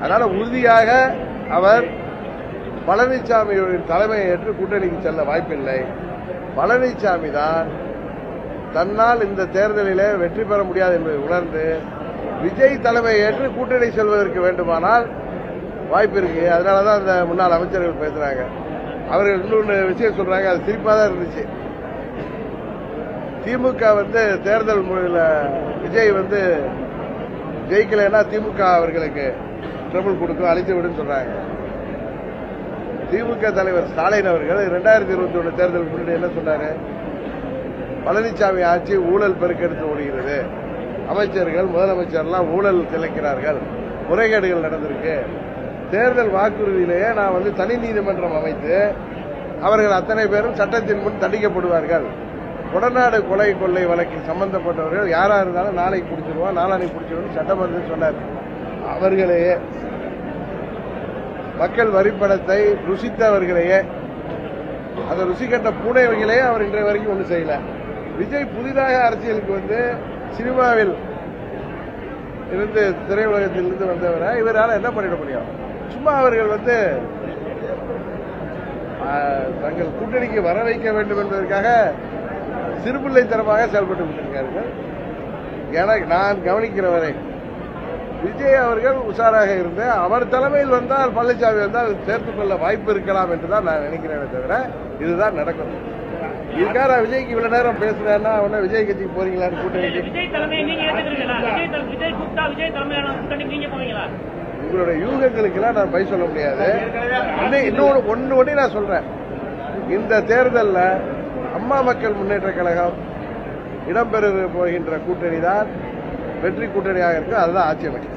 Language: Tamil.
அதனால உறுதியாக அவர் பழனிசாமியின் தலைமையை ஏற்று கூட்டணிக்கு செல்ல வாய்ப்பில்லை. பழனிசாமி தான் தன்னால் இந்த தேர்தலிலே வெற்றி பெற முடியாது என்பதை உணர்ந்து விஜய் தலைமையை ஏற்று கூட்டணி செல்வதற்கு வேண்டுமானால் வாய்ப்பு இருக்கு. அதனாலதான் அந்த முன்னாள் அமைச்சர்கள் பேசுறாங்க. அவர்கள் இன்னொன்று விஷயம் சொல்றாங்க, அது சிரிப்பா தான் இருந்துச்சு. திமுக தேர்தல் முறையில் விஜய் ஜெயிக்கலைன்னா திமுக அவர்களுக்கு ட்ரபிள் கொடுக்கும், அழித்து விடும் சொல்றாங்க. திமுக தலைவர் ஸ்டாலின் அவர்கள் 2021 தேர்தல் முன்னாடி என்ன சொன்னாரு? பழனிசாமி ஆட்சி ஊழல் பெருக்கெடுத்து ஓடுகிறது, அமைச்சர்கள் முதலமைச்சர்லாம் ஊழல் திளைக்கிறார்கள், முறைகேடுகள் நடந்திருக்கு. தேர்தல் வாக்குறுதியிலேயே நான் தனி நீதிமன்றம் அமைத்து அவர்கள் அத்தனை பேரும் சட்டத்தின் முன் தண்டிக்கப்படுவார்கள். கொடநாடு கொலை கொள்ளை வழக்கில் சம்பந்தப்பட்டவர்கள் யாரா இருந்தாலும் நாளைக்கு பிடிச்சிருவோம், நாளானைக்கு பிடிச்சிருவோம் சட்டமன்றத்தில் சொன்னார். அவர்களையே மக்கள் வரிப்பணத்தை ருசித்தவர்களையே, அந்த ருசி கட்ட பூனைகளையே அவர் இன்றைய வரைக்கும் ஒன்றும் செய்யல. விஜய் புதிதாக அரசியலுக்கு சினிமாவில் இருந்து திரையுலகத்தில் இருந்து வந்தவரை இவரால் என்ன பண்ணிட முடியும்? சும்மா அவர்கள் தங்கள் கூட்டணிக்கு வர வைக்க வேண்டும் என்பதற்காக சிறுபிள்ளைத்தனமாக செயல்பட்டு கொண்டிருக்கிறார்கள். எனக்கு நான் கவனிக்கிற வரை விஜய் அவர்கள் உஷாராக இருந்து அவர் தலைமையில் வந்தால் பழனிசாமி வந்தால் சேர்த்துக் கொள்ள வாய்ப்பு இருக்கலாம் என்றுதான் நான் நினைக்கிறேனே தவிர இதுதான் நடக்கும். இதுக்காக விஜய்க்கு இவ்வளவு நேரம் பேசுறேன்னா உடனே விஜய் கட்சிக்கு போறீங்களான்னு கூட்டணிக்கு உங்களுடைய யூகங்களுக்கெல்லாம் நான் பதில் சொல்ல முடியாது. ஒன்னு நான் சொல்றேன், இந்த தேர்தலில் அம்மா மக்கள் முன்னேற்ற கழகம் இடம்பெற போகின்ற கூட்டணி தான் வெற்றி கூட்டணியாக இருக்கு. அதுதான் ஆட்சி அமைக்கும்.